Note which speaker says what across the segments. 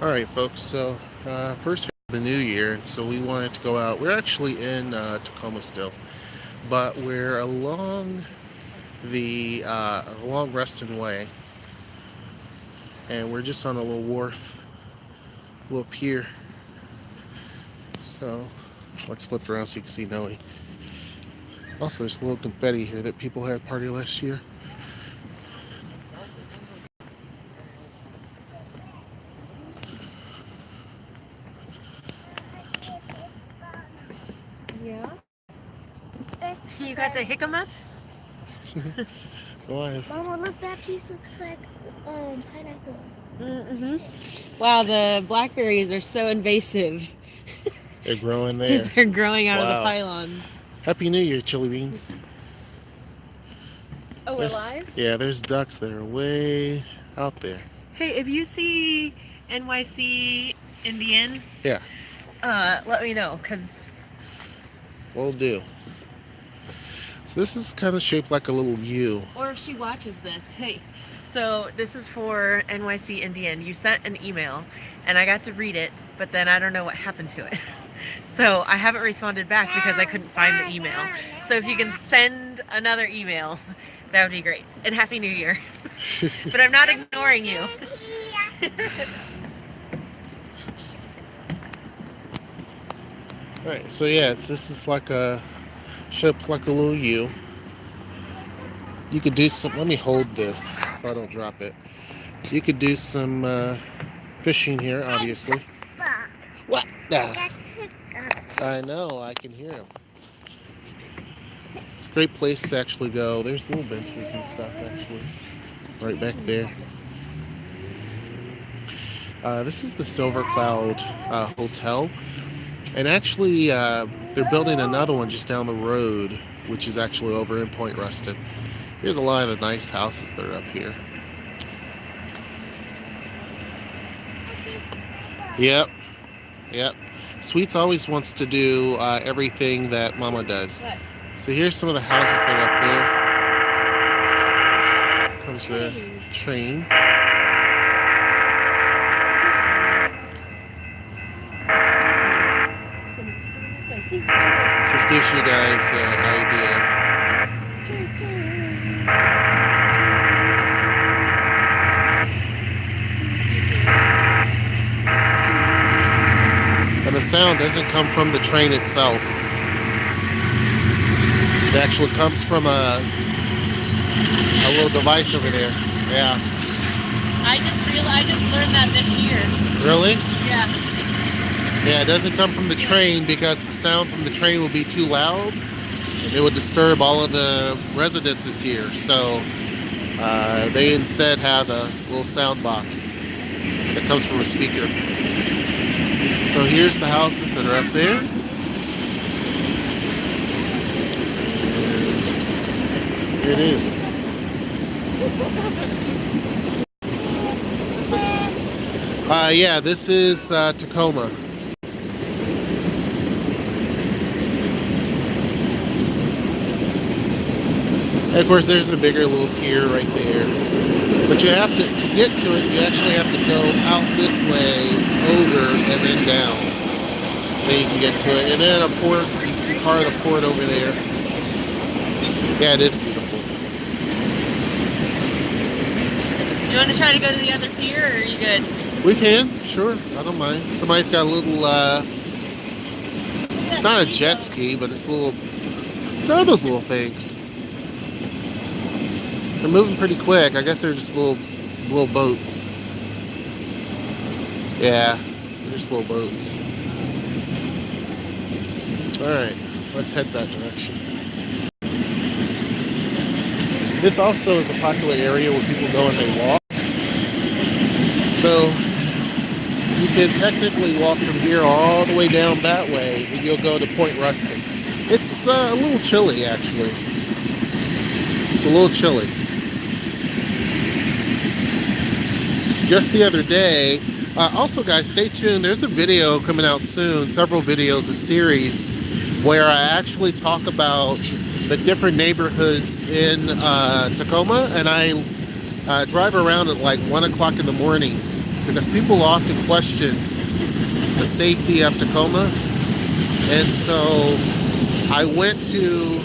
Speaker 1: All right, folks. So, first of the new year, and so we wanted to go out. We're actually in Tacoma still, but we're along along Reston Way, and we're just on a little wharf, little pier. So, let's flip around so you can see Noe. Also, there's a little confetti here that people had party last year.
Speaker 2: Yeah. You got the hiccups?
Speaker 1: Live.
Speaker 3: Mama, look, that piece looks like pineapple.
Speaker 2: Wow, the blackberries are so invasive.
Speaker 1: They're growing there.
Speaker 2: They're growing out of the
Speaker 1: Wow.
Speaker 2: pylons.
Speaker 1: Happy New Year, chili beans.
Speaker 2: Oh, we're live?
Speaker 1: Yeah, there's ducks that are way out there.
Speaker 2: Hey, if you see NYC Indian,
Speaker 1: Yeah,
Speaker 2: let me know, because...
Speaker 1: will do. So this is kind of shaped like a little U.
Speaker 2: Or if she watches this, hey. So this is for NYC Indian. You sent an email, and I got to read it, but then I don't know what happened to it. So I haven't responded back because I couldn't find the email. So if you can send another email, that would be great. And Happy New Year. But I'm not ignoring you.
Speaker 1: Alright, so yeah, this is like a shaped like a little U. You could do some. Let me hold this so I don't drop it. You could do some fishing here, obviously. What? Ah, I know, I can hear him. It's a great place to actually go. There's little benches and stuff, actually, right back there. This is the Silver Cloud Hotel. And actually, they're building another one just down the road, which is actually over in Point Ruston. Here's a lot of the nice houses that are up here. Yep, yep. Sweets always wants to do everything that Mama does.
Speaker 2: What?
Speaker 1: So here's some of the houses that are up there. Comes the train. This gives you guys an idea. And the sound doesn't come from the train itself. It actually comes from a little device over there. Yeah.
Speaker 2: I just learned that this year.
Speaker 1: Really?
Speaker 2: Yeah.
Speaker 1: Yeah, it doesn't come from the train because the sound from the train will be too loud and it would disturb all of the residences here. So they instead have a little sound box that comes from a speaker. So here's the houses that are up there. And here it is. Yeah, this is Tacoma. And of course, there's a bigger little pier right there. But you have to get to it, you actually have to go out this way, over, and then down. Then you can get to it. And then a port, you can see part of the port over there. Yeah, it is beautiful.
Speaker 2: You want to try to go to the other pier, or are you good?
Speaker 1: We can, sure, I don't mind. Somebody's got a little, it's not a jet ski, but it's a little, there are those little things. They're moving pretty quick. I guess they're just little boats. Yeah, they're just little boats. Alright, let's head that direction. This also is a popular area where people go and they walk. So you can technically walk from here all the way down that way and you'll go to Point Ruston. It's a little chilly, actually. It's a little chilly. Just the other day, also guys, stay tuned. There's a video coming out soon, several videos, a series, where I actually talk about the different neighborhoods in Tacoma, and I drive around at like 1 o'clock in the morning because people often question the safety of Tacoma. And so I went to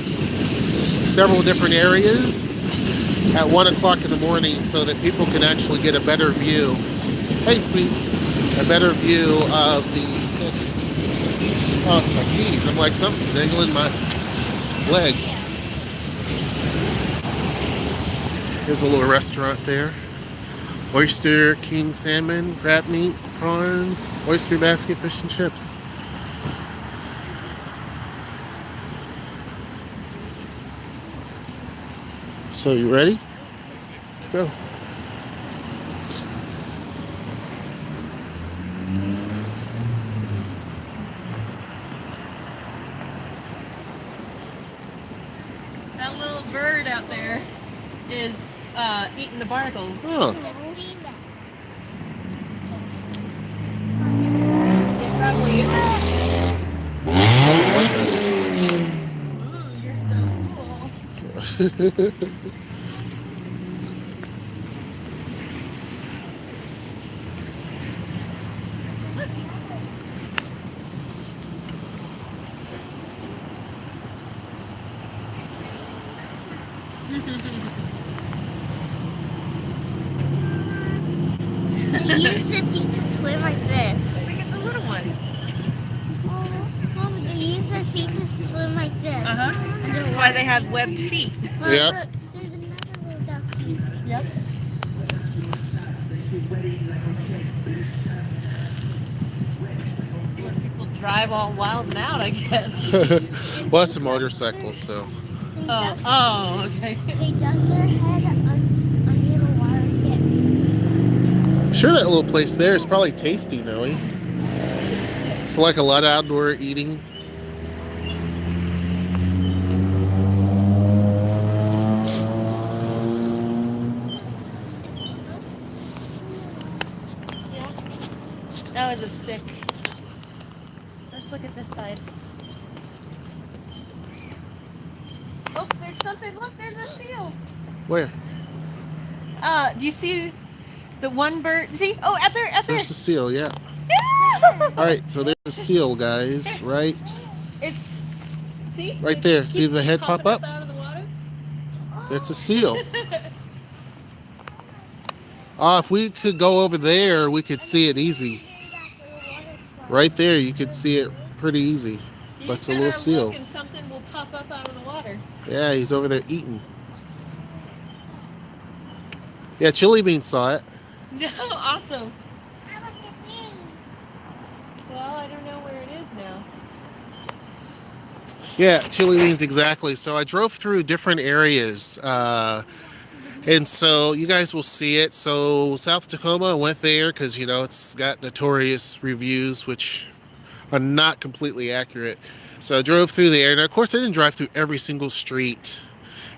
Speaker 1: several different areas at 1 o'clock in the morning so that people can actually get a better view. Hey, sweets, a better view of the city. Oh, it's my keys. I'm like, something's dangling my leg. There's a little restaurant there. Oyster, king salmon, crab meat, prawns, oyster basket, fish and chips. So you ready? Let's go.
Speaker 2: That little bird out there is eating the barnacles.
Speaker 1: Oh.
Speaker 2: It probably is. Ooh, you're so cool.
Speaker 3: They use their feet to swim like this.
Speaker 2: Look at the little one.
Speaker 3: Mom, they use their feet to swim like this.
Speaker 2: That's why they have webbed feet.
Speaker 3: Mom,
Speaker 1: Yeah.
Speaker 3: look, there's another little ducky.
Speaker 2: Yep. People drive all wild and out, I guess.
Speaker 1: Well, it's a motorcycle, so.
Speaker 2: Oh, okay.
Speaker 3: They duck their head under the water to get food.
Speaker 1: I'm sure that little place there is probably tasty, Noe. It's like a lot of outdoor eating.
Speaker 2: Yeah. That was a stick. Let's look at this side. Oh, there's something. Look, there's a seal.
Speaker 1: Where?
Speaker 2: Do you see the one bird? See? Oh, out there, out there.
Speaker 1: There's a seal, yeah. All right, so there's a seal, guys, right?
Speaker 2: It's, see?
Speaker 1: Right
Speaker 2: It
Speaker 1: there. See
Speaker 2: keeps
Speaker 1: the head
Speaker 2: popping
Speaker 1: pop up?
Speaker 2: out of the water.
Speaker 1: That's a seal. If we could go over there, we could see it easy. Right there, you could see it pretty easy.
Speaker 2: You
Speaker 1: But
Speaker 2: just
Speaker 1: it's a little
Speaker 2: gotta
Speaker 1: seal.
Speaker 2: look and something will pop up out of the water.
Speaker 1: Yeah, he's over there eating. Yeah, Chili Bean saw it.
Speaker 2: No, awesome. Well, I don't know where it is now.
Speaker 1: Yeah, Chili Beans, exactly. So I drove through different areas. And so you guys will see it. So South Tacoma, I went there because, you know, it's got notorious reviews, which are not completely accurate. So I drove through there. And of course, I didn't drive through every single street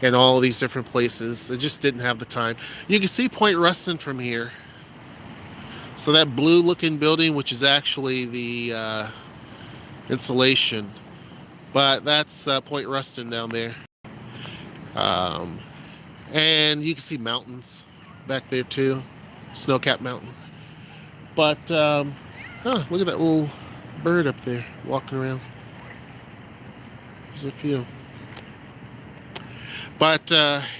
Speaker 1: and all of these different places. I just didn't have the time. You can see Point Ruston from here. So that blue looking building, which is actually the insulation. But that's Point Ruston down there. And you can see mountains back there too. Snow-capped mountains. But, look at that little bird up there walking around. There's a few. But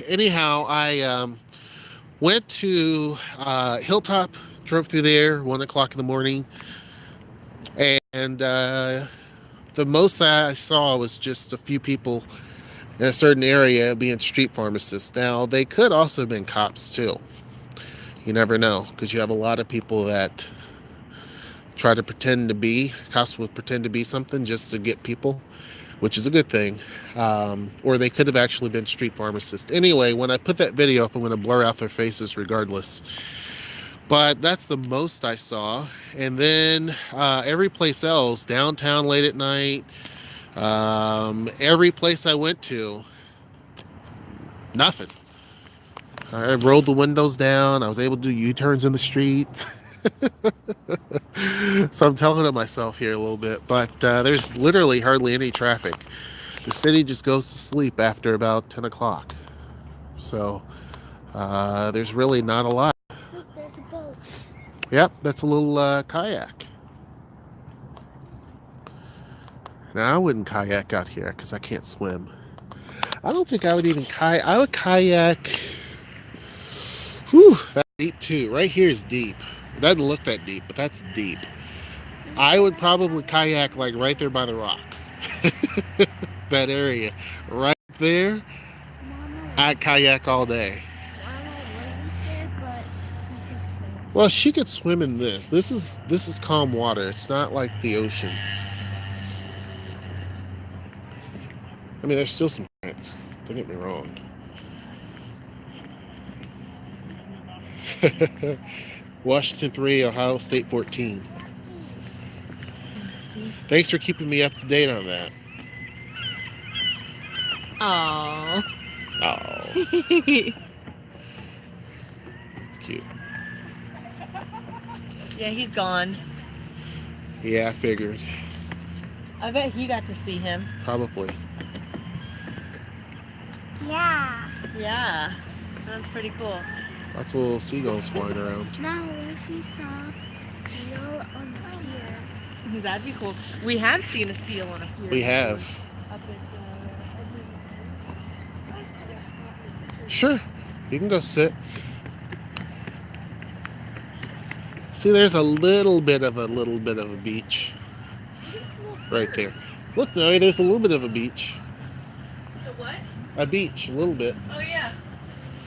Speaker 1: anyhow, I went to Hilltop, drove through there 1 o'clock in the morning. And the most that I saw was just a few people in a certain area being street pharmacists. Now, they could also have been cops too. You never know, because you have a lot of people that try to pretend to be, cops will pretend to be something just to get people, which is a good thing. Or they could have actually been street pharmacists. Anyway, when I put that video up, I'm going to blur out their faces regardless. But that's the most I saw. And then every place else, downtown late at night, every place I went to, nothing. I rolled the windows down. I was able to do U-turns in the streets. So I'm talking to myself here a little bit, but there's literally hardly any traffic. The city just goes to sleep after about 10 o'clock. So there's really not a lot.
Speaker 3: Look, there's a boat.
Speaker 1: Yep, that's a little kayak. Now I wouldn't kayak out here because I can't swim. I don't think I would even kayak. I would kayak. Whew, that's deep too. Right here is deep. It doesn't look that deep, but that's deep. I would probably kayak like right there by the rocks. That area. Right there,
Speaker 3: Mama,
Speaker 1: I'd kayak all day.
Speaker 3: Mama lives there, but she can swim.
Speaker 1: Well, she could swim in this. This is calm water. It's not like the ocean. I mean, there's still some currents. Don't get me wrong. Washington 3, Ohio State 14.
Speaker 2: See?
Speaker 1: Thanks for keeping me up to date on that.
Speaker 2: Oh.
Speaker 1: Oh, that's cute.
Speaker 2: Yeah, he's gone.
Speaker 1: Yeah, I figured.
Speaker 2: I bet he got to see him.
Speaker 1: Probably.
Speaker 3: Yeah.
Speaker 2: Yeah, that's pretty cool.
Speaker 1: Lots of little seagulls flying around.
Speaker 3: Now, what if he saw a seal on the pier?
Speaker 2: That'd be cool. We have seen a seal on a pier.
Speaker 1: We have.
Speaker 2: Up at,
Speaker 1: Sure. You can go sit. See, there's a little bit of a beach right there. Look, Noe, there's a little bit of a beach.
Speaker 2: The what?
Speaker 1: A beach, a little bit.
Speaker 2: Oh yeah.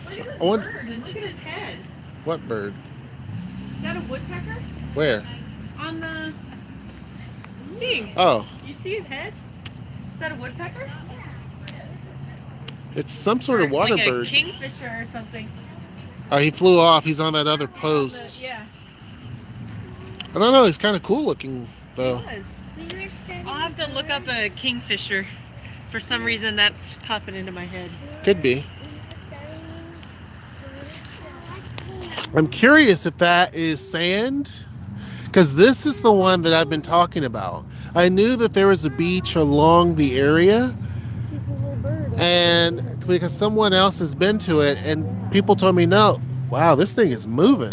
Speaker 2: Look at this
Speaker 1: I want-
Speaker 2: bird and look at his head.
Speaker 1: What bird?
Speaker 2: Is that a woodpecker?
Speaker 1: Where?
Speaker 2: On the thing.
Speaker 1: Oh,
Speaker 2: You see his head? Is that a woodpecker?
Speaker 1: it's some sort of
Speaker 2: Or
Speaker 1: water
Speaker 2: like a
Speaker 1: bird.
Speaker 2: kingfisher or something.
Speaker 1: Oh, he flew off. He's on that other post.
Speaker 2: Yeah.
Speaker 1: I don't know. He's kind of cool looking, though.
Speaker 2: It was.
Speaker 3: We were studying.
Speaker 2: I'll have to look up a kingfisher. For some reason, that's popping into my head.
Speaker 1: Could be.
Speaker 3: We were studying.
Speaker 1: I'm curious if that is sand, because this is the one that I've been talking about. I knew that there was a beach along the area,
Speaker 3: He's a little bird.
Speaker 1: and because someone else has been to it, and people told me, no, wow, this thing is moving.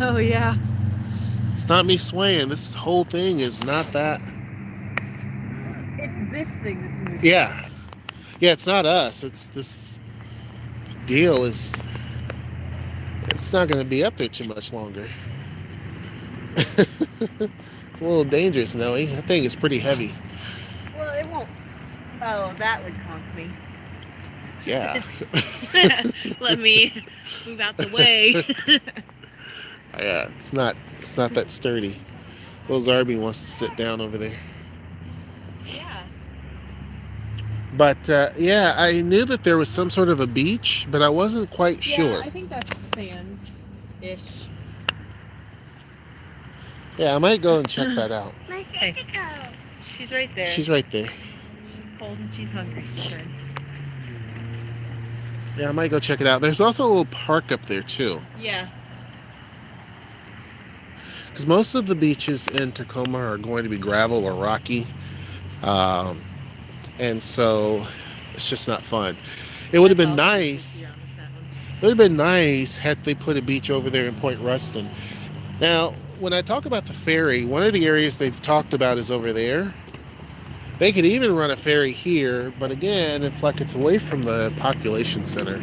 Speaker 2: Oh yeah.
Speaker 1: It's not me swaying. This whole thing is not that.
Speaker 2: It's this thing that's moving.
Speaker 1: Yeah. Yeah, it's not us. It's this deal is. It's not going to be up there too much longer. It's a little dangerous, Noe. That thing is pretty heavy.
Speaker 2: Well, it won't. Oh, that would conk me.
Speaker 1: Yeah.
Speaker 2: Let me move out the way.
Speaker 1: Yeah, it's not that sturdy. Little Zarby wants to sit down over there.
Speaker 2: Yeah.
Speaker 1: But yeah, I knew that there was some sort of a beach, but I wasn't quite
Speaker 2: Yeah,
Speaker 1: sure.
Speaker 2: I think that's sand-ish.
Speaker 1: Yeah, I might go and check that out.
Speaker 3: My
Speaker 2: Hey.
Speaker 3: sister go.
Speaker 2: She's right there.
Speaker 1: She's right there.
Speaker 2: She's cold and she's hungry. She's good.
Speaker 1: Yeah, I might go check it out. There's also a little park up there too.
Speaker 2: Yeah.
Speaker 1: Because most of the beaches in Tacoma are going to be gravel or rocky. And so it's just not fun. It would have been nice. It would have been nice had they put a beach over there in Point Ruston. Now, when I talk about the ferry, one of the areas they've talked about is over there. They could even run a ferry here, but again, it's like it's away from the population center.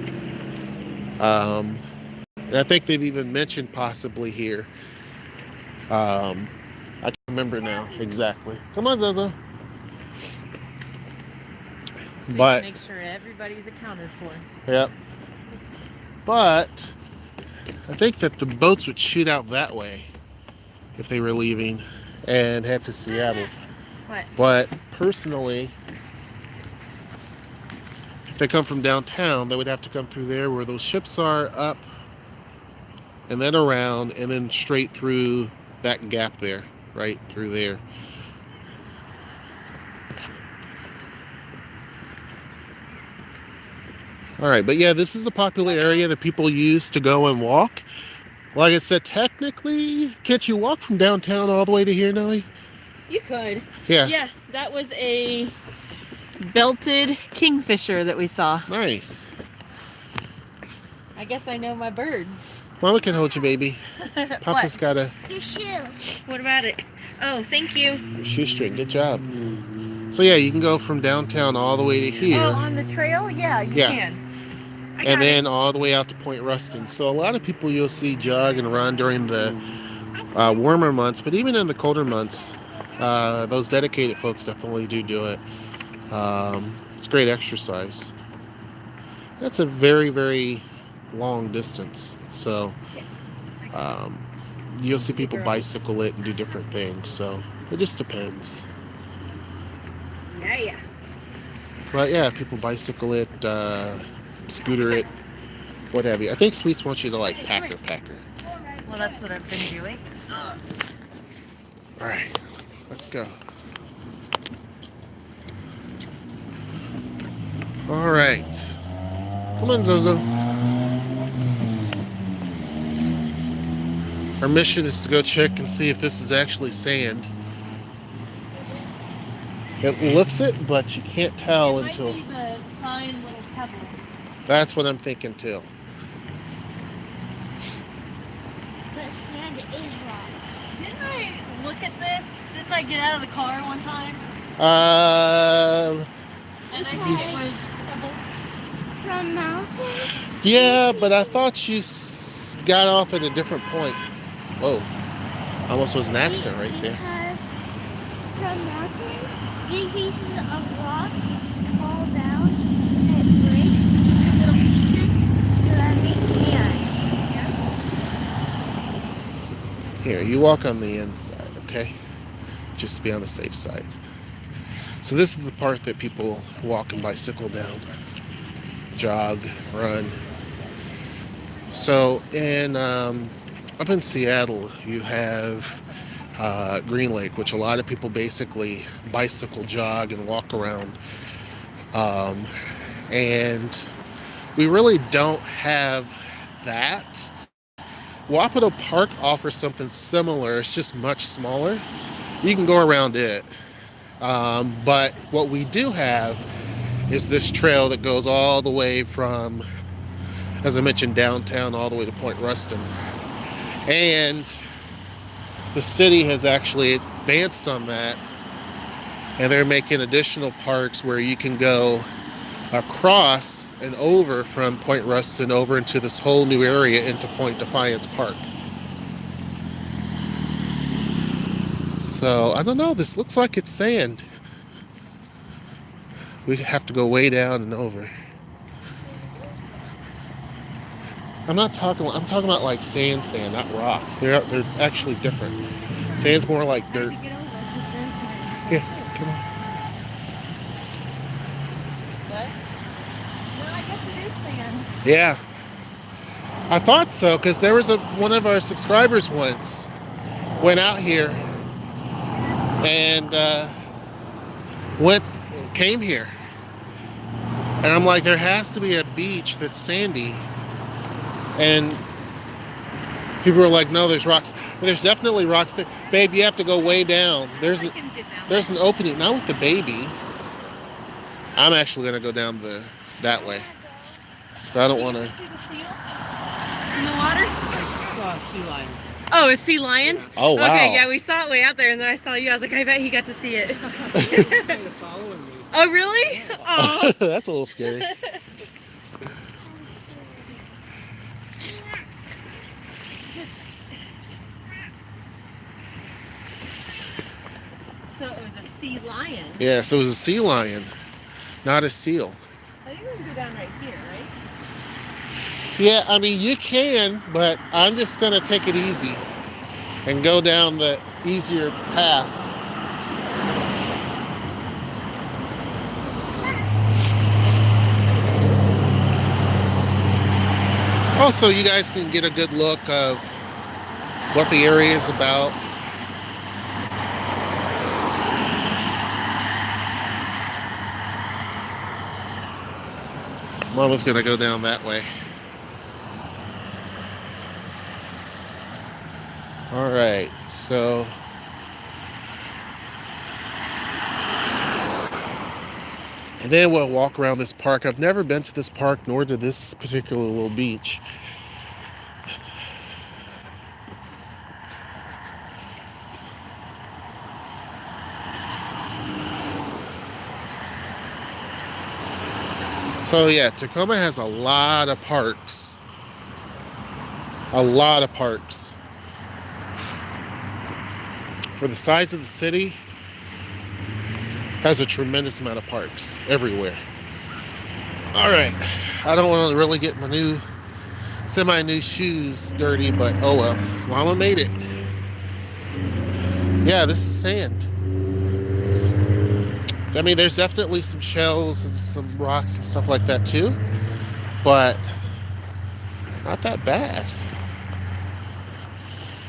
Speaker 1: And I think they've even mentioned possibly here. I can't remember now exactly. Come on, Zozo.
Speaker 2: So
Speaker 1: But-
Speaker 2: make sure everybody's accounted for.
Speaker 1: Yep. But I think that the boats would shoot out that way if they were leaving and head to Seattle.
Speaker 2: What?
Speaker 1: But personally, if they come from downtown, they would have to come through there where those ships are, up and then around and then straight through that gap there, right through there. All right, but yeah, this is a popular area that people use to go and walk. Like I said, technically, can't you walk from downtown all the way to here, Nelly?
Speaker 2: You could.
Speaker 1: Yeah.
Speaker 2: Yeah, that was a belted kingfisher that we saw.
Speaker 1: Nice.
Speaker 2: I guess I know my birds.
Speaker 1: Mama can hold you, baby. Papa's
Speaker 2: What?
Speaker 1: got a
Speaker 3: Your shoe.
Speaker 2: What about it? Oh, thank you.
Speaker 1: shoestring. Good job. So yeah, you can go from downtown all the way to
Speaker 2: Oh,
Speaker 1: here.
Speaker 2: on the trail? Yeah, you
Speaker 1: Yeah.
Speaker 2: can. I
Speaker 1: And
Speaker 2: got
Speaker 1: then
Speaker 2: it.
Speaker 1: all the way out to Point Ruston. So a lot of people you'll see jog and run during the warmer months, but even in the colder months, those dedicated folks definitely do it. It's great exercise. That's a very, very long distance. So um, you'll see people bicycle it and do different things. So it just depends.
Speaker 2: Yeah, yeah.
Speaker 1: But yeah, people bicycle it, scooter it, what have you. I think Sweets wants you to like packer.
Speaker 2: Well, that's what I've been doing.
Speaker 1: All right, let's go. All right. Come on, Zozo. Our mission is to go check and see if this is actually sand. It looks it, but you can't tell until...
Speaker 2: Might be the fine little pebble.
Speaker 1: That's what I'm thinking too.
Speaker 3: But sand is rocks.
Speaker 2: Didn't I look at this? Didn't I get out of the car one time? And I think it was pebbles.
Speaker 3: From mountains?
Speaker 1: Yeah, but I thought you got off at a different point. Whoa, almost was an accident right there.
Speaker 3: Because from mountains, big pieces of rock fall down and it breaks into little pieces so that makes sand.
Speaker 1: Here, you walk on the inside, okay? Just to be on the safe side. So this is the part that people walk and bicycle down, jog, run. So in up in Seattle, you have Green Lake, which a lot of people basically bicycle, jog, and walk around. And we really don't have that. Wapato Park offers something similar. It's just much smaller. You can go around it. But what we do have is this trail that goes all the way from, as I mentioned, downtown all the way to Point Ruston. And the city has actually advanced on that, and they're making additional parks where you can go across and over from Point Ruston over into this whole new area into Point Defiance Park. So I don't know, this looks like it's sand. We have to go way down and over. I'm talking about like sand, not rocks. They're actually different. Sand's more like dirt. Here, come on.
Speaker 2: What? No, I guess it is sand.
Speaker 1: Yeah. I thought so, because there was one of our subscribers once went out here and came here. And I'm like, there has to be a beach that's sandy. And people were like, no, there's rocks. But there's definitely rocks there. Babe, you have to go way down. There's an opening. Not with the baby. I'm actually going to go down that way. So I don't want to.
Speaker 2: See the seal in the water?
Speaker 4: I saw a sea lion.
Speaker 2: Oh, a sea lion?
Speaker 1: Oh, wow.
Speaker 2: Okay, yeah, we saw it way out there, and then I saw you. I was like, I bet he got to see it.
Speaker 4: He was kind of following me.
Speaker 2: Oh, really? Oh.
Speaker 1: That's a little scary.
Speaker 2: So it was a sea lion.
Speaker 1: Yeah, so it was a sea lion, not a seal.
Speaker 2: I think we can go down right here, right?
Speaker 1: Yeah, I mean, you can, but I'm just going to take it easy and go down the easier path. Also, you guys can get a good look of what the area is about. Mama's going to go down that way. All right, so and then we'll walk around this park. I've never been to this park nor to this particular little beach. So yeah, Tacoma has a lot of parks. A lot of parks. For the size of the city, has a tremendous amount of parks everywhere. All right, I don't want to really get my semi-new shoes dirty, but oh well. Mama made it. Yeah, this is sand. I mean, there's definitely some shells and some rocks and stuff like that too, but not that bad.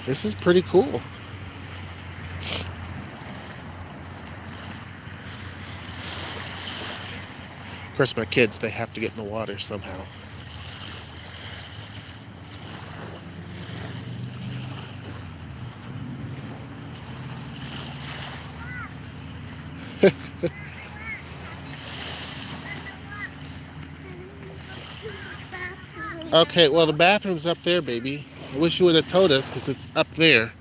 Speaker 1: This is pretty cool. Of course, my kids, they have to get in the water somehow. Okay, well, the bathroom's up there, baby. I wish you would have told us because it's up there.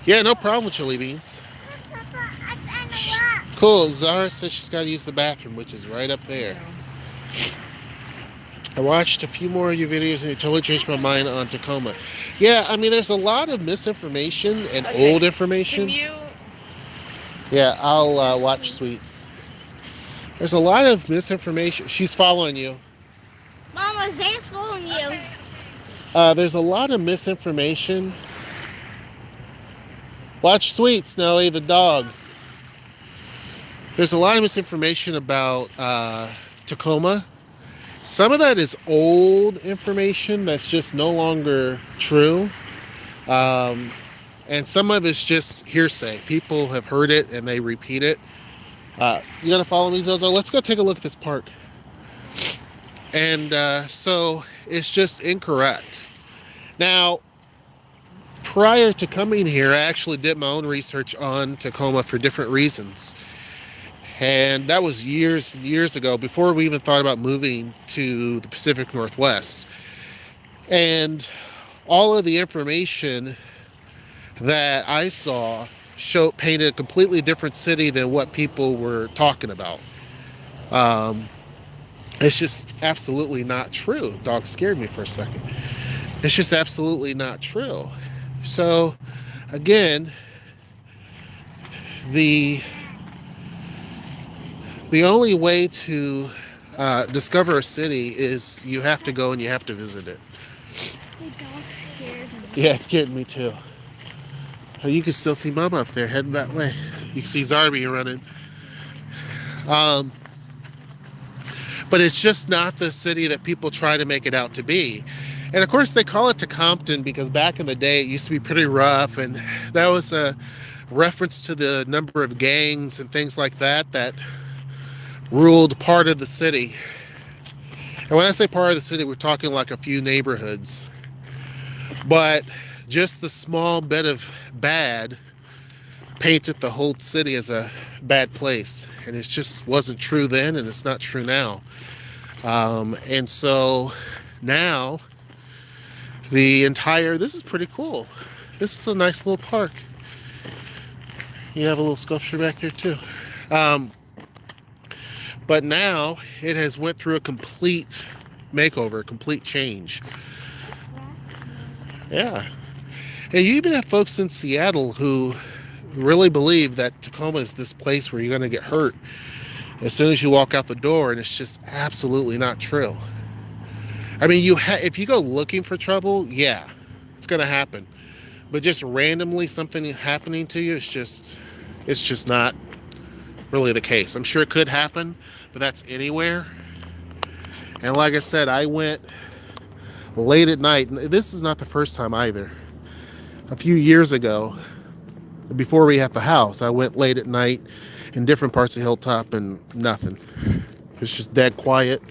Speaker 1: Yeah, no problem, chili beans. Cool. Zara says she's got to use the bathroom, which is right up there. I watched a few more of your videos and it totally changed my mind on Tacoma. Yeah, I mean, there's a lot of misinformation and old information.
Speaker 2: Can you?
Speaker 1: Yeah, I'll watch Sweets. There's a lot of misinformation. She's following you.
Speaker 3: Mama, Zay's following you.
Speaker 1: There's a lot of misinformation. Watch Sweets, Nelly, the dog. There's a lot of misinformation about Tacoma. Some of that is old information that's just no longer true. And some of it's just hearsay. People have heard it and they repeat it. You gotta follow me, Zozo? Let's go take a look at this park. And so it's just incorrect. Now, prior to coming here, I actually did my own research on Tacoma for different reasons. And that was years and years ago, before we even thought about moving to the Pacific Northwest. And all of the information that I saw painted a completely different city than what people were talking about. It's just absolutely not true. Dog scared me for a second. It's just absolutely not true. So, again, the only way to discover a city is you have to go and you have to visit it.
Speaker 3: The dog scared me.
Speaker 1: Yeah, it scared me too. Oh, you can still see Mama up there heading that way. You can see Zarby running. But it's just not the city that people try to make it out to be. And of course they call it Tacoma because back in the day it used to be pretty rough, and that was a reference to the number of gangs and things like that ruled part of the city. And when I say part of the city, we're talking like a few neighborhoods. But just the small bit of bad painted the whole city as a bad place. And it just wasn't true then, and it's not true now. And so now this is pretty cool. This is a nice little park. You have a little sculpture back there too. But now it has went through a complete makeover, a complete change. Yeah. And you even have folks in Seattle who really believe that Tacoma is this place where you're going to get hurt as soon as you walk out the door, and it's just absolutely not true. I mean, if you go looking for trouble, yeah, it's going to happen. But just randomly something happening to you, it's just not really the case. I'm sure it could happen, but that's anywhere. And like I said, I went late at night. This is not the first time either. A few years ago, before we had the house, I went late at night in different parts of Hilltop and nothing. It's just dead quiet.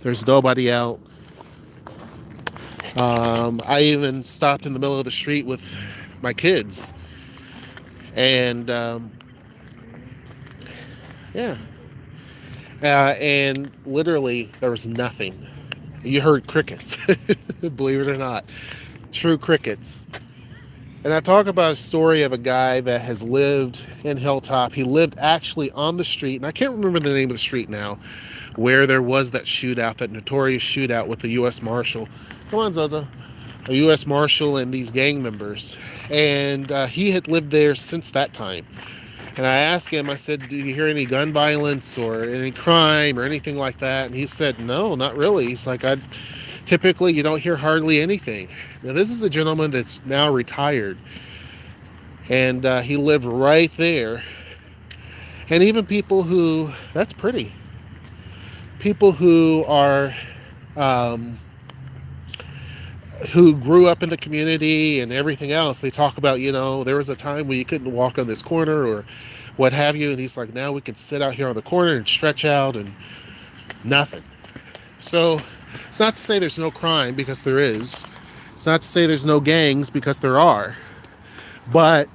Speaker 1: There's nobody out. I even stopped in the middle of the street with my kids. And yeah. And literally there was nothing. You heard crickets, believe it or not. True crickets. And I talk about a story of a guy that has lived in Hilltop. He lived actually on the street, and I can't remember the name of the street now, where there was that shootout, that notorious shootout with the U.S. Marshal. Come on, Zozo. A U.S. Marshal and these gang members. And he had lived there since that time. And I asked him, I said, do you hear any gun violence or any crime or anything like that? And he said, no, not really. He's like, typically you don't hear hardly anything. Now, this is a gentleman that's now retired. And he lived right there. And even people who, that's pretty. People who are, who grew up in the community and everything else, they talk about, there was a time when you couldn't walk on this corner or what have you. And he's like, now we can sit out here on the corner and stretch out and nothing. So it's not to say there's no crime, because there is. It's not to say there's no gangs, because there are. But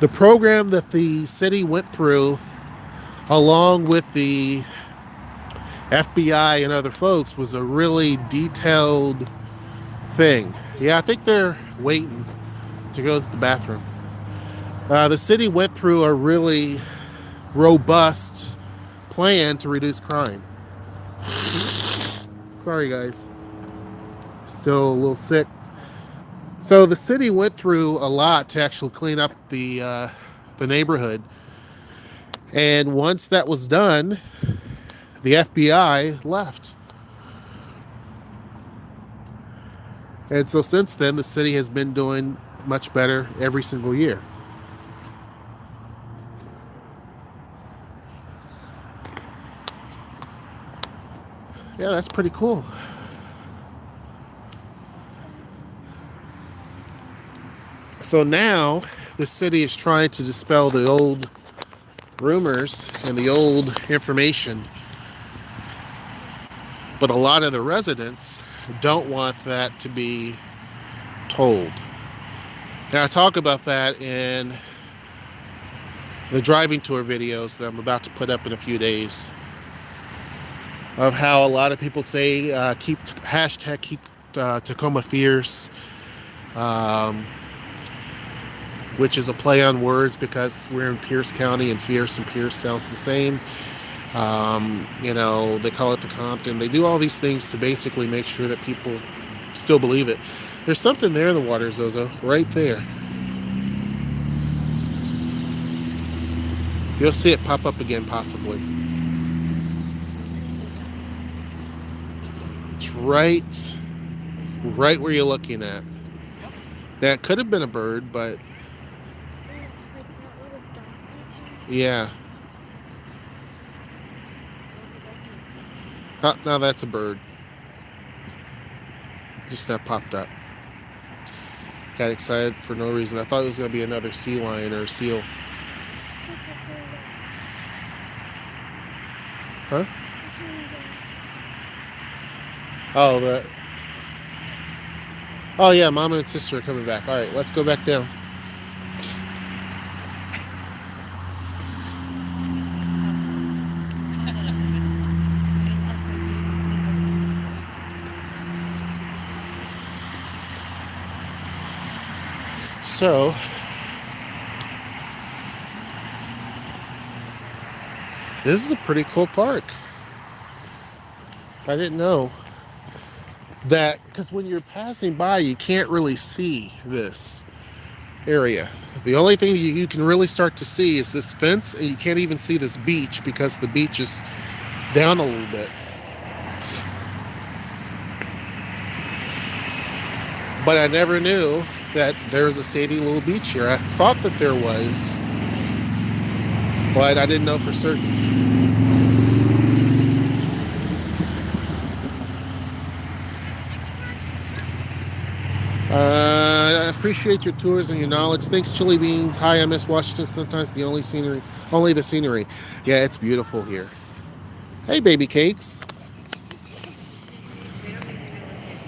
Speaker 1: the program that the city went through, along with the FBI and other folks, was a really detailed thing. Yeah, I think they're waiting to go to the bathroom. The city went through a really robust plan to reduce crime. Sorry, guys. Still a little sick. So the city went through a lot to actually clean up the neighborhood. And once that was done, the FBI left. And so since then, the city has been doing much better every single year. Yeah, that's pretty cool. So now the city is trying to dispel the old rumors and the old information. But a lot of the residents don't want that to be told. Now I talk about that in the driving tour videos that I'm about to put up in a few days, of how a lot of people say keep Tacoma fierce, which is a play on words because we're in Pierce County and fierce and Pierce sounds the same. They call it the Compton. They do all these things to basically make sure that people still believe it. There's something there in the water, Zozo, right there. You'll see it pop up again, possibly. It's right where you're looking at. That could have been a bird, but yeah. Oh, now that's a bird. Just that popped up. Got excited for no reason. I thought it was going to be another sea lion or a seal. Huh? Oh yeah, Mama and sister are coming back. All right, let's go back down. So, this is a pretty cool park. I didn't know that, because when you're passing by, you can't really see this area. The only thing you can really start to see is this fence, and you can't even see this beach because the beach is down a little bit. But I never knew that there was a sandy little beach here. I thought that there was, but I didn't know for certain. I appreciate your tours and your knowledge. Thanks, Chili Beans. Hi, I miss Washington. Sometimes the only the scenery. Yeah, it's beautiful here. Hey, baby cakes.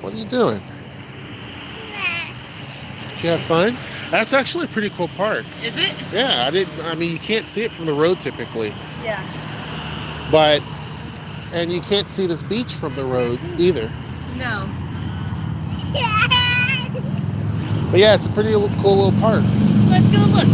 Speaker 1: What are you doing? Did you have fun? That's actually a pretty cool park.
Speaker 2: Is it?
Speaker 1: Yeah, you can't see it from the road typically.
Speaker 2: Yeah.
Speaker 1: And you can't see this beach from the road either.
Speaker 2: No.
Speaker 1: But yeah, it's a pretty cool little park.
Speaker 2: Let's go look.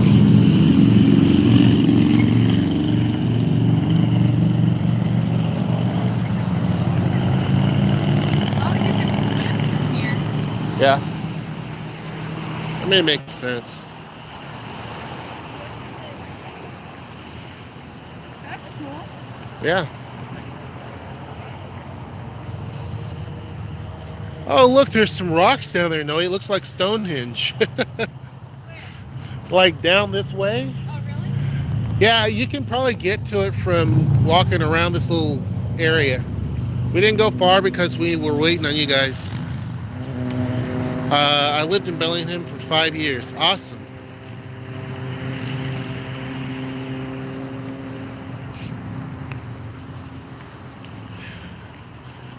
Speaker 1: Yeah. I mean, it makes sense.
Speaker 3: That's cool.
Speaker 1: Yeah. Oh, look, there's some rocks down there. No, it looks like Stonehenge. Like down this way.
Speaker 3: Oh, really?
Speaker 1: Yeah, you can probably get to it from walking around this little area. We didn't go far because we were waiting on you guys. I lived in Bellingham for 5 years. Awesome.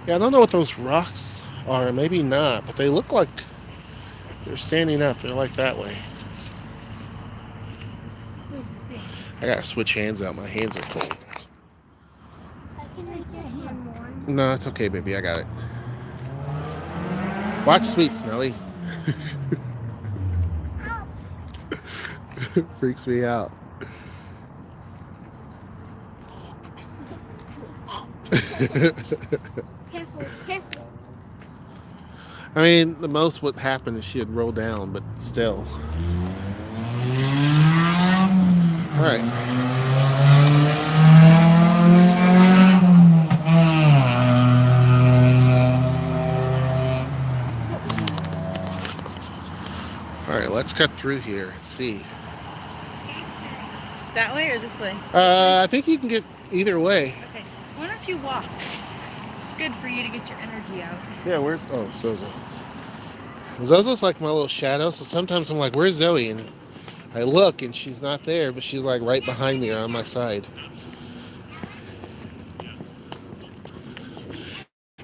Speaker 1: Yeah, I don't know what those rocks are. Maybe not, but they look like they're standing up. They're like that way. I gotta switch hands out. My hands are cold.
Speaker 3: I can make your hand warm.
Speaker 1: No, it's okay, baby. I got it. Watch Sweet Snowy. Freaks me out.
Speaker 3: Careful, careful.
Speaker 1: I mean, the most would happen is she'd roll down, but still. All right. All right, let's cut through here. Let's see.
Speaker 2: That way or this way?
Speaker 1: I think you can get either way.
Speaker 2: Okay. Why don't you walk? It's good for you to get your energy out.
Speaker 1: Yeah, where's Zozo? Zozo's like my little shadow, so sometimes I'm like, where's Zoe? And I look and she's not there, but she's like right behind me or on my side.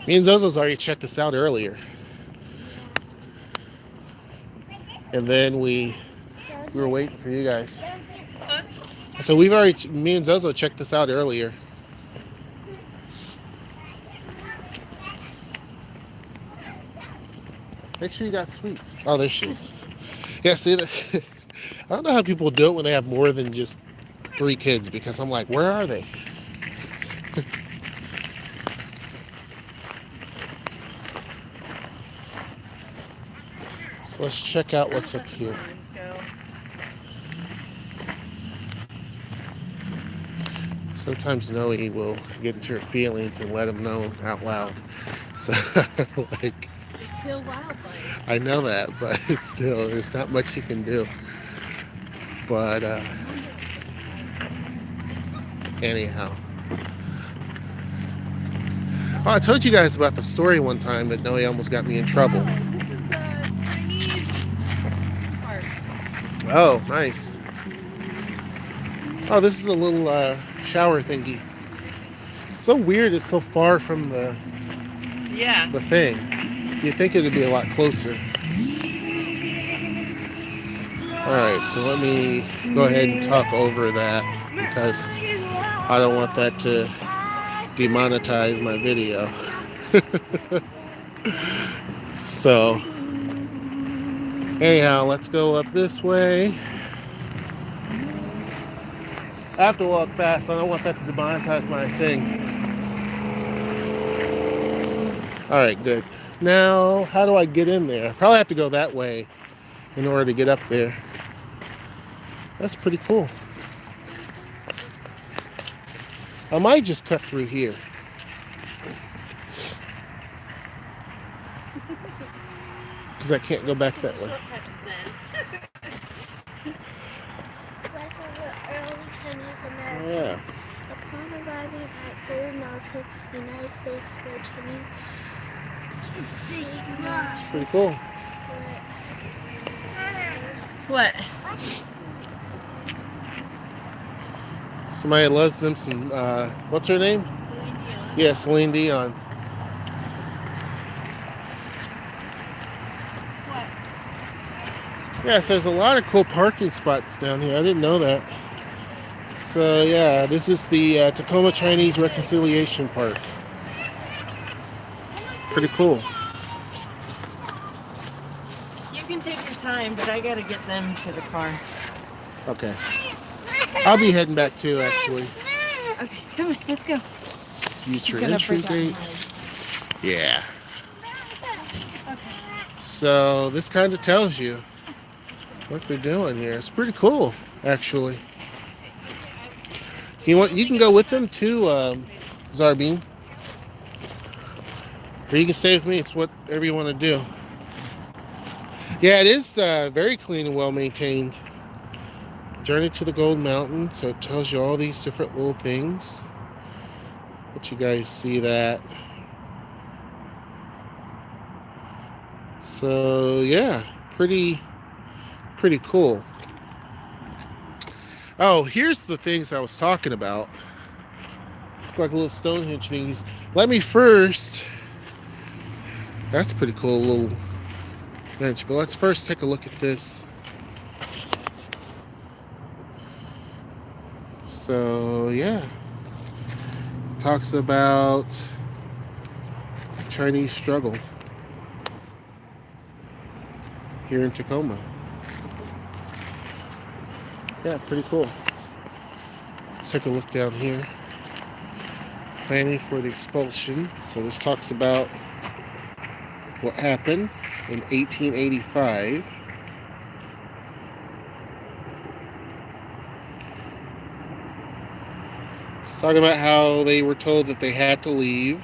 Speaker 1: Me and Zozo's already checked this out earlier. And then we were waiting for you guys.
Speaker 2: Huh?
Speaker 1: So me and Zozo checked this out earlier. Make sure you got sweets. Oh, there she is. Yeah, see, I don't know how people do it when they have more than just 3 kids, because I'm like, where are they? So let's check out what's up here. Sometimes Noe will get into her feelings and let them know out loud. So, like,
Speaker 2: Kill wildlife.
Speaker 1: I know that, but still, there's not much you can do. But, anyhow. Oh, I told you guys about the story one time that Noe almost got me in trouble.
Speaker 2: This is the Chinese park.
Speaker 1: Oh, nice. Oh, this is a little shower thingy. It's so weird it's so far from the thing. You'd think it would be a lot closer. Alright, so let me go ahead and talk over that because I don't want that to demonetize my video. So, anyhow, let's go up this way. I have to walk fast. I don't want that to demonetize my thing. Alright, good. Now, how do I get in there? I probably have to go that way in order to get up there. That's pretty cool. I might just cut through here. Because I can't go back that way.
Speaker 3: Life of the early Chinese Americans.
Speaker 1: Yeah.
Speaker 3: Upon arriving at Gold Mountain, the United States, the Chinese
Speaker 1: It's pretty cool.
Speaker 2: What?
Speaker 1: Somebody loves them some, what's her name?
Speaker 2: Celine Dion.
Speaker 1: Yeah, Celine Dion.
Speaker 2: What?
Speaker 1: Yeah, so there's a lot of cool parking spots down here. I didn't know that. So yeah, this is the Tacoma Chinese Reconciliation Park. Pretty cool.
Speaker 2: You can take your time, but I gotta get them to the car.
Speaker 1: Okay. I'll be heading back too, actually.
Speaker 2: Okay, come on, let's go.
Speaker 1: Future
Speaker 2: Gonna
Speaker 1: entry
Speaker 2: freak out
Speaker 1: gate.
Speaker 2: mine.
Speaker 1: Yeah.
Speaker 2: Okay.
Speaker 1: So this kind of tells you what they're doing here. It's pretty cool, actually. You can go with them too, Zarbine, or you can stay with me. It's whatever you want to do. Yeah, it is very clean and well maintained. Journey to the Gold Mountain, so it tells you all these different little things. Let you guys see that. So yeah, pretty cool. Oh, here's the things I was talking about. Look like little Stonehenge things. Let me first. That's pretty cool, little bench. But let's first take a look at this. So yeah, talks about Chinese struggle here in Tacoma. Yeah, pretty cool. Let's take a look down here. Planning for the expulsion. So this talks about what happened in 1885. It's talking about how they were told that they had to leave.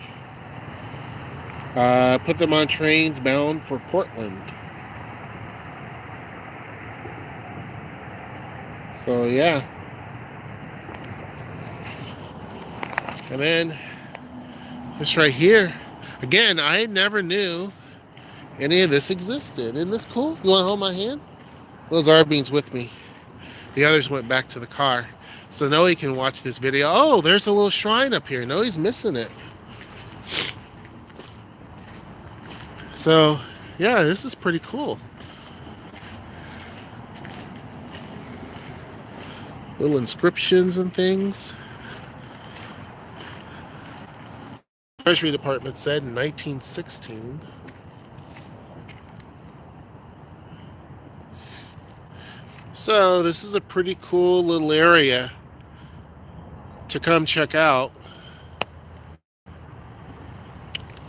Speaker 1: Put them on trains bound for Portland. So yeah. And then this right here. Again, I never knew any of this existed. Isn't this cool? You want to hold my hand? Those Arbeens with me. The others went back to the car. So Noe can watch this video. Oh, there's a little shrine up here. Noe's missing it. So, yeah, this is pretty cool. Little inscriptions and things. Treasury Department said in 1916. So this is a pretty cool little area to come check out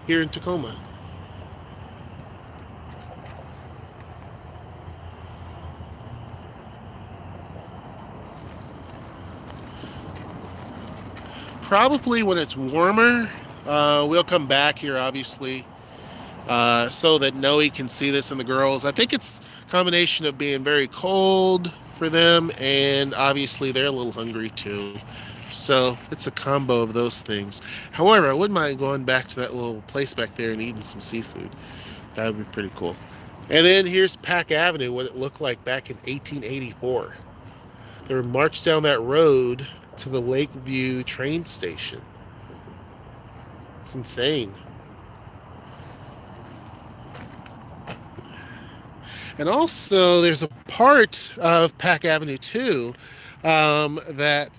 Speaker 1: here in Tacoma. Probably when it's warmer, we'll come back here, obviously, so that Noe can see this and the girls. I think it's a combination of being very cold for them, and obviously they're a little hungry too. So it's a combo of those things. However, I wouldn't mind going back to that little place back there and eating some seafood. That would be pretty cool. And then here's Pack Avenue, what it looked like back in 1884. They were marched down that road to the Lakeview train station. It's insane. And also, there's a part of Pack Avenue 2 that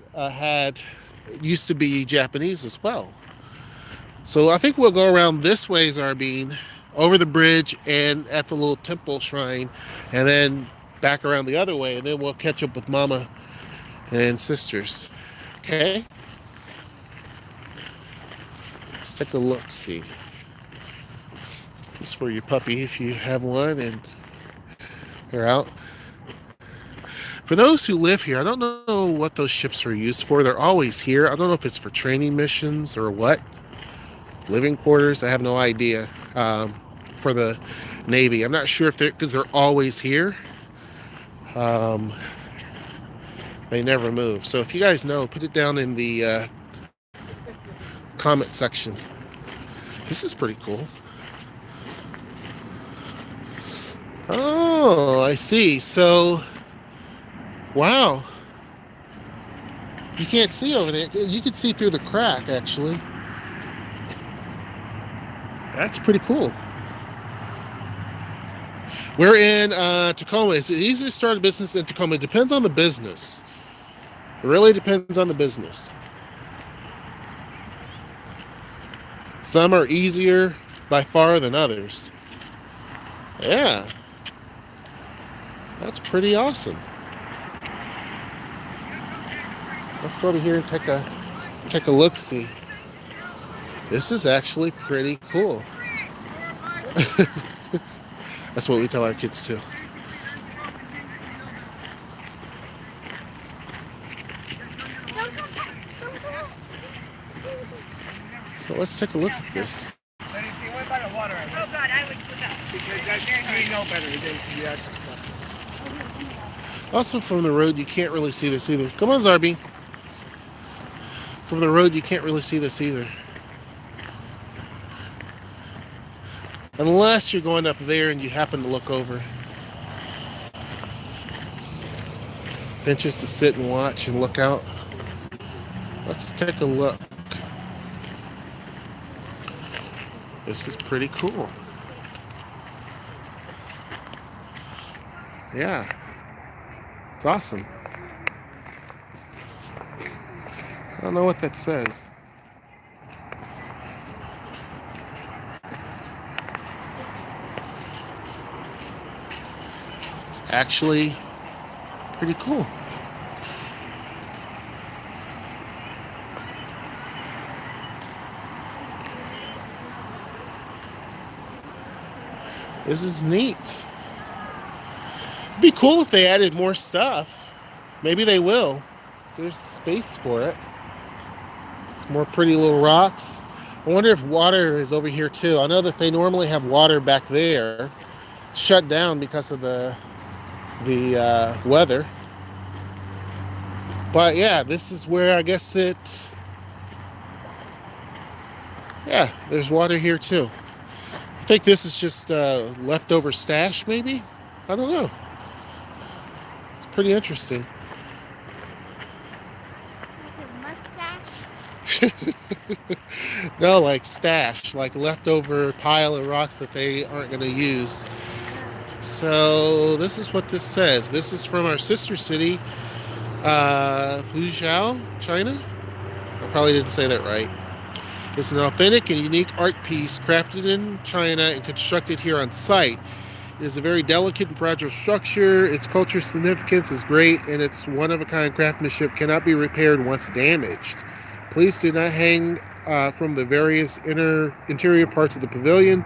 Speaker 1: used to be Japanese as well. So I think we'll go around this way, Zarbine, over the bridge and at the little temple shrine, and then back around the other way, and then we'll catch up with Mama and sisters. Okay? Let's take a look, see. This is for your puppy if you have one and they're out. For those who live here, I don't know what those ships are used for. They're always here. I don't know if it's for training missions or what. Living quarters, I have no idea. For the Navy, I'm not sure if because they're always here. They never move. So if you guys know, put it down in the comment section. This is pretty cool. Oh, I see. So, wow. You can't see over there. You can see through the crack, actually. That's pretty cool. We're in Tacoma. Is it easy to start a business in Tacoma? It depends on the business. It really depends on the business. Some are easier by far than others. Yeah. That's pretty awesome. Let's go over here and take a look-see. This is actually pretty cool. That's what we tell our kids too.
Speaker 3: Don't come back. Don't come back.
Speaker 1: So let's take a look at this.
Speaker 4: What about the water?
Speaker 2: Oh God, I would look up.
Speaker 4: Because that's, you know better than the actual stuff.
Speaker 1: Also, from the road, you can't really see this either. Come on, Zarbi. From the road, you can't really see this either. Unless you're going up there and you happen to look over. Benches to sit and watch and look out. Let's take a look. This is pretty cool. Yeah. It's awesome. I don't know what that says. It's actually pretty cool. This is neat. It'd be cool if they added more stuff. Maybe they will. There's space for it. It's more pretty little rocks. I wonder if water is over here too. I know that they normally have water back there, shut down because of the weather. But yeah, this is where I guess it. Yeah, there's water here too. I think this is just leftover stash, maybe. I don't know. It's pretty interesting.
Speaker 3: Like a mustache.
Speaker 1: No, like stash, like leftover pile of rocks that they aren't going to use. So this is what this says. This is from our sister city, Fuzhou, China. I probably didn't say that right. It's an authentic and unique art piece crafted in China and constructed here on site. It is a very delicate and fragile structure. Its cultural significance is great, and its one-of-a-kind craftsmanship cannot be repaired once damaged. Please do not hang from the various interior parts of the pavilion.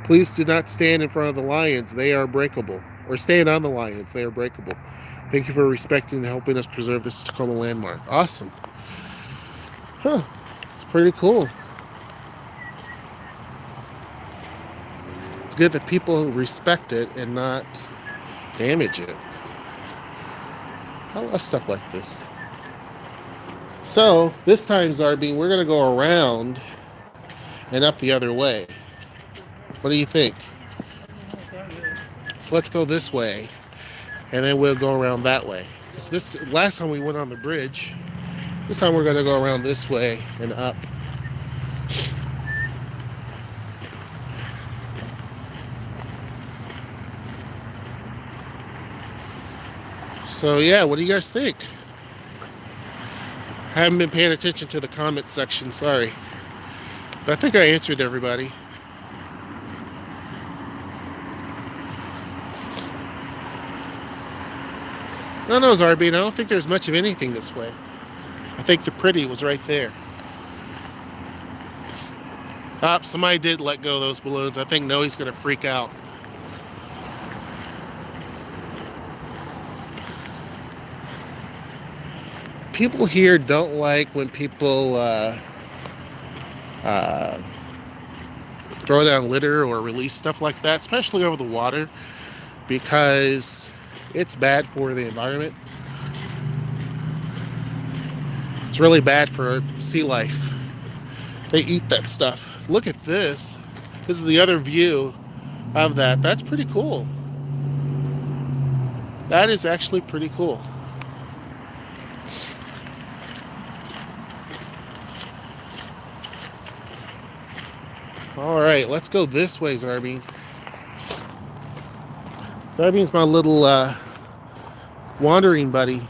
Speaker 1: Please do not stand in front of the lions. They are breakable. Or stand on the lions. They are breakable. Thank you for respecting and helping us preserve this Tacoma landmark. Awesome. Huh. It's pretty cool. It's good that people respect it and not damage it. I love stuff like this. So, this time, Zarbi, we're going to go around and up the other way. What do you think? So let's go this way, and then we'll go around that way. So this last time we went on the bridge. This time we're going to go around this way and up. So yeah, what do you guys think? I haven't been paying attention to the comment section, sorry. But I think I answered everybody. No, Zarbi, I don't think there's much of anything this way. I think the pretty was right there. Somebody did let go of those balloons. I think Noe's going to freak out. People here don't like when people throw down litter or release stuff like that, especially over the water, because it's bad for the environment. It's really bad for sea life. They eat that stuff. Look at this. This is the other view of that. That's pretty cool. That is actually pretty cool. All right, let's go this way, Zarbi. Zarbi's my little wandering buddy.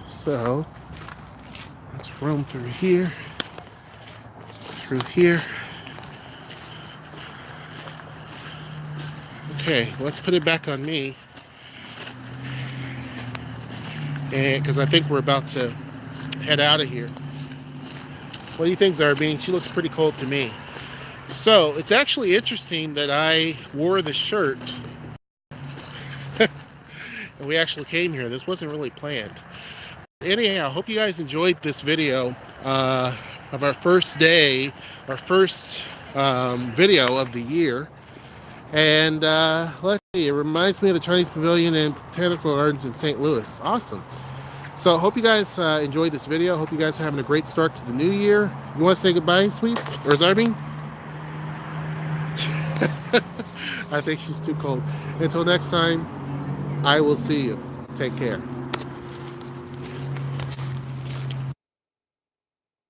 Speaker 1: So let's roam through here, through here. Okay, let's put it back on me. And because I think we're about to head out of here. What do you think, Zarbine? She looks pretty cold to me. So it's actually interesting that I wore the shirt and we actually came here. This wasn't really planned. Anyhow, I hope you guys enjoyed this video of our first day, our first video of the year. And let's see, it reminds me of the Chinese Pavilion and Botanical Gardens in St. Louis. Awesome. So I hope you guys enjoyed this video. I hope you guys are having a great start to the new year. You want to say goodbye, Sweets? Or Zarbine? I think she's too cold. Until next time, I will see you. Take care.